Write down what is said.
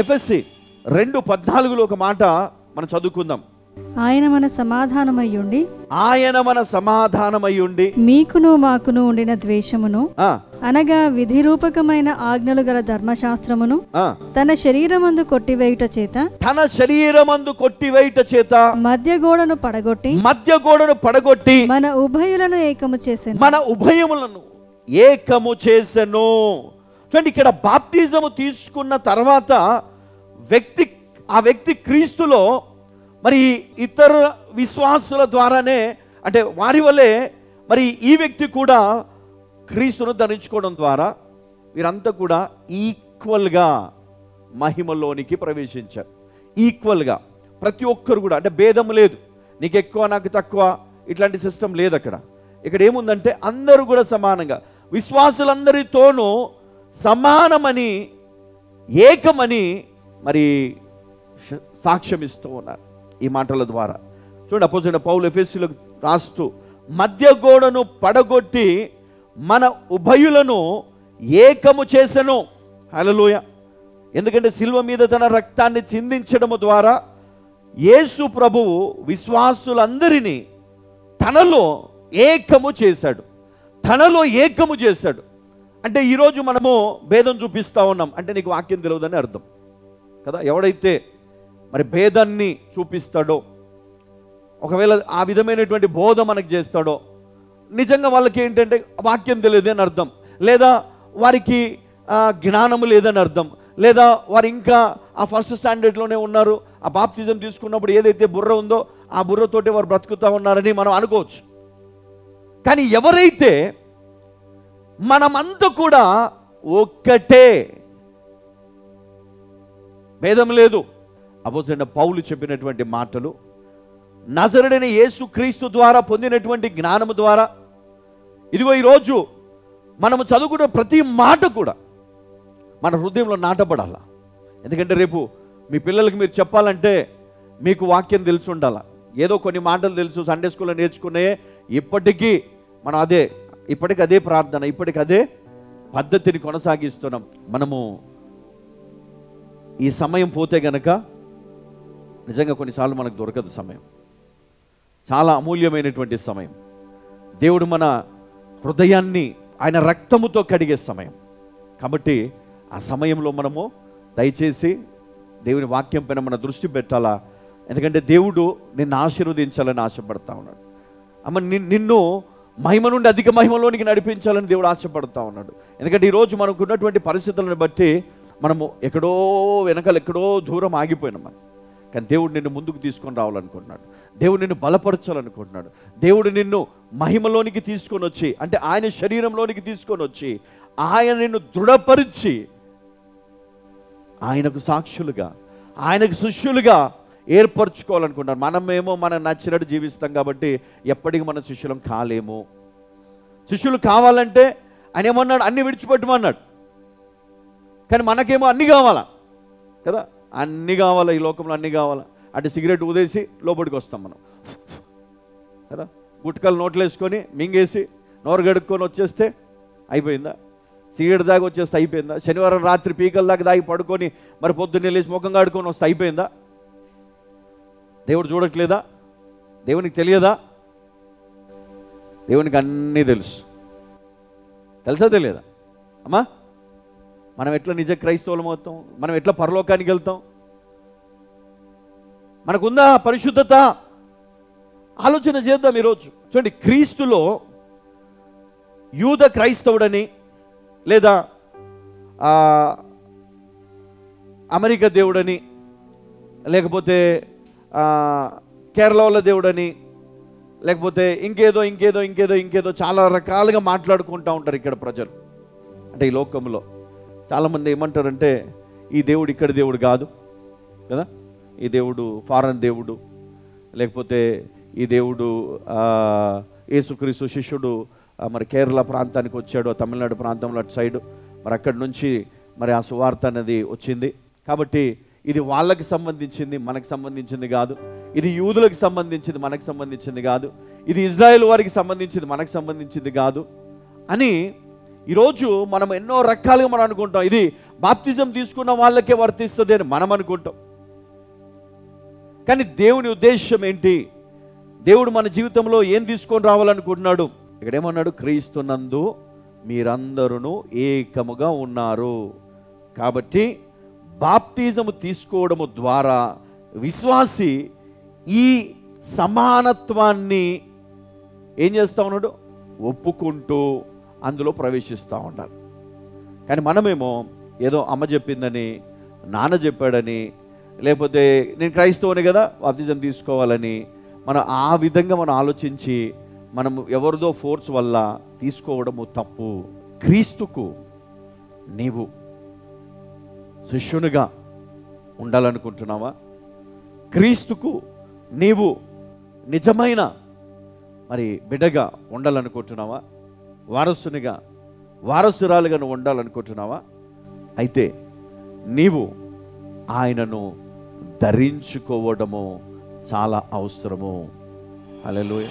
ఎఫెసీ 2:14 ఒక మాట మనం చదువుకుందాం. ఆయన మన సమాధానమయ్యుండి, ఆయన మన సమాధానమయ్యుండి మీకును మాకును ఉండిన ద్వేషమును అనగా విధిరూపకమైన ఆజ్ఞలు గల ధర్మశాస్త్రమును తన శరీరమందు కొట్టివేయుట చేత మధ్య గోడను పడగొట్టి మన ఉభయులను ఏకము చేసెను. చూడండి, ఇక్కడ బాప్టిజము తీసుకున్న తర్వాత ఆ వ్యక్తి క్రీస్తులో మరి ఇతర విశ్వాసుల ద్వారానే, అంటే వారి వల్లే మరి ఈ వ్యక్తి కూడా క్రీస్తును ధరించుకోవడం ద్వారా వీరంతా కూడా ఈక్వల్గా మహిమలోనికి ప్రవేశించారు. ఈక్వల్గా ప్రతి ఒక్కరు కూడా, అంటే భేదం లేదు, నీకు ఎక్కువ నాకు తక్కువ ఇట్లాంటి సిస్టమ్ లేదు అక్కడ. ఇక్కడ ఏముందంటే అందరూ కూడా సమానంగా, విశ్వాసులందరితోనూ సమానమని, ఏకమని మరి సాక్ష్యం ఇస్తూ ఉన్నారు ఈ మాటల ద్వారా. చూడండి, అపోస్తలుడైన పౌలు ఎఫెసీయులకు రాస్తూ మధ్య గోడను పడగొట్టి మన ఉభయులను ఏకము చేసెను. హల్లెలూయా. ఎందుకంటే శిలువ మీద తన రక్తాన్ని చిందించడము ద్వారా యేసు ప్రభువు విశ్వాసులందరినీ తనలో ఏకము చేశాడు. అంటే ఈరోజు మనము భేదం చూపిస్తూ ఉన్నాం అంటే నీకు వాక్యం తెలియదని అర్థం కదా. ఎవడైతే మరి భేదాన్ని చూపిస్తాడో, ఒకవేళ ఆ విధమైనటువంటి బోధ మనకు చేస్తాడో, నిజంగా వాళ్ళకి ఏంటంటే వాక్యం తెలియదు అని అర్థం, లేదా వారికి జ్ఞానము లేదని అర్థం, లేదా వారు ఇంకా ఆ ఫస్ట్ స్టాండర్డ్లోనే ఉన్నారు. ఆ బాప్తిజం తీసుకున్నప్పుడు ఏదైతే బుర్ర ఉందో ఆ బుర్రతోటి వారు బ్రతుకుతూ ఉన్నారని మనం అనుకోవచ్చు. కానీ ఎవరైతే మనమంతా కూడా ఒక్కటే, భేదం లేదు. అపోస్తలుడైన పౌలు చెప్పినటువంటి మాటలు, నజరుడైన యేసు క్రీస్తు ద్వారా పొందినటువంటి జ్ఞానము ద్వారా, ఇదిగో ఈరోజు మనము చదువుకున్న ప్రతి మాట కూడా మన హృదయంలో నాటపడాల. ఎందుకంటే రేపు మీ పిల్లలకి మీరు చెప్పాలంటే మీకు వాక్యం తెలిసి ఉండాల. ఏదో కొన్ని మాటలు తెలుసు, సండే స్కూల్లో నేర్చుకునే, ఇప్పటికీ మనం ఇప్పటికి అదే ప్రార్థన, ఇప్పటికి అదే పద్ధతిని కొనసాగిస్తున్నాం. మనము ఈ సమయం పోతే గనక నిజంగా కొన్నిసార్లు మనకు దొరకదు సమయం, చాలా అమూల్యమైనటువంటి సమయం. దేవుడు మన హృదయాన్ని ఆయన రక్తముతో కడిగే సమయం. కాబట్టి ఆ సమయంలో మనము దయచేసి దేవుని వాక్యం పైన మన దృష్టి పెట్టాలా. ఎందుకంటే దేవుడు నిన్ను ఆశీర్వదించాలని ఆశపడతా ఉన్నాడు. అమ్మ, నిన్ను మహిమ నుండి అధిక మహిమలోనికి నడిపించాలని దేవుడు ఆశపడతా ఉన్నాడు. ఎందుకంటే ఈరోజు మనకు ఉన్నటువంటి పరిస్థితులను బట్టి మనము ఎక్కడో దూరం ఆగిపోయినాం మనం. కానీ దేవుడు నిన్ను ముందుకు తీసుకొని రావాలనుకుంటున్నాడు. దేవుడు నిన్ను బలపరచాలనుకుంటున్నాడు. దేవుడు నిన్ను మహిమలోనికి తీసుకొని వచ్చి, అంటే ఆయన శరీరంలోనికి తీసుకొని వచ్చి ఆయన నిన్ను దృఢపరిచి ఆయనకు సాక్షులుగా, ఆయనకు శిష్యులుగా ఏర్పరచుకోవాలనుకుంటున్నారు. మనమేమో మనం నచ్చినట్టు జీవిస్తాం కాబట్టి ఎప్పటికీ మన శిష్యులం కాలేము. శిష్యులు కావాలంటే ఆయన ఏమన్నాడు, అన్ని విడిచిపెట్టమన్నాడు. కానీ మనకేమో అన్నీ కావాలా కదా, అన్నీ కావాలా, ఈ లోకంలో అన్నీ కావాలా. అంటే సిగరెట్ ఊదేసి లోపలికి వస్తాం మనం కదా, గుట్కలు నోట్లు వేసుకొని మింగేసి నోరు గడుక్కొని వచ్చేస్తే అయిపోయిందా? సిగరెట్ దాకా వచ్చేస్తే అయిపోయిందా? శనివారం రాత్రి పీకల దాకా దాగి పడుకొని మరి పొద్దున్నే లేచి ముఖం కాడుకొని వస్తే అయిపోయిందా? దేవుడు చూడట్లేదా? దేవునికి తెలియదా? దేవునికి అన్నీ తెలుసా తెలియదా అమ్మా? మనం ఎట్లా నిజ క్రైస్తవులం అవుతాం? మనం ఎట్లా పరలోకానికి వెళ్తాం? మనకుందా పరిశుద్ధత? ఆలోచన చేద్దాం ఈరోజు. చూడండి, క్రీస్తులో యూద క్రైస్తవుడని, లేదా అమెరికా దేవుడని, లేకపోతే కేరళ వాళ్ళ దేవుడని, లేకపోతే ఇంకేదో చాలా రకాలుగా మాట్లాడుకుంటూ ఉంటారు ఇక్కడ ప్రజలు. అంటే ఈ లోకంలో చాలామంది ఏమంటారంటే ఈ దేవుడు ఇక్కడ దేవుడు కాదు కదా, ఈ దేవుడు ఫారెన్ దేవుడు, లేకపోతే ఈ దేవుడు యేసుక్రీస్తు శిష్యుడు మరి కేరళ ప్రాంతానికి వచ్చాడు, తమిళనాడు ప్రాంతంలో అటు సైడు, మరి అక్కడి నుంచి మరి ఆ సువార్త అనేది వచ్చింది. కాబట్టి ఇది వాళ్ళకి సంబంధించింది, మనకు సంబంధించింది కాదు. ఇది యూదులకు సంబంధించింది, మనకు సంబంధించింది కాదు. ఇది ఇజ్రాయెల్ వారికి సంబంధించింది, మనకు సంబంధించింది కాదు అని ఈరోజు మనం ఎన్నో రకాలుగా మనం అనుకుంటాం. ఇది బాప్తిజం తీసుకున్న వాళ్ళకే వర్తిస్తుంది అని మనం అనుకుంటాం. కానీ దేవుని ఉద్దేశం ఏంటి? దేవుడు మన జీవితంలో ఏం తీసుకొని రావాలనుకుంటున్నాడు? ఇక్కడేమన్నాడు? క్రీస్తునందు మీరందరూ ఏకముగా ఉన్నారు. కాబట్టి బాప్తిజము తీసుకోవడము ద్వారా విశ్వాసి ఈ సమానత్వాన్ని ఏం చేస్తూ ఉన్నాడు? ఒప్పుకుంటూ అందులో ప్రవేశిస్తూ ఉండాలి. కానీ మనమేమో ఏదో అమ్మ చెప్పిందని, నాన్న చెప్పాడని, లేకపోతే నేను క్రైస్తవుని కదా బాప్తిజం తీసుకోవాలని మనం ఆ విధంగా మనం ఆలోచించి మనం ఎవరిదో ఫోర్స్ వల్ల తీసుకోవడము తప్పు. క్రీస్తుకు నీవు శిష్యునిగా ఉండాలనుకుంటున్నావా? క్రీస్తుకు నీవు నిజమైన మరి బిడ్డగా ఉండాలనుకుంటున్నావా? వారసునిగా, వారసురాలుగా నువ్వు ఉండాలనుకుంటున్నావా? అయితే నీవు ఆయనను ధరించుకోవడము చాలా అవసరము. హల్లెలూయా.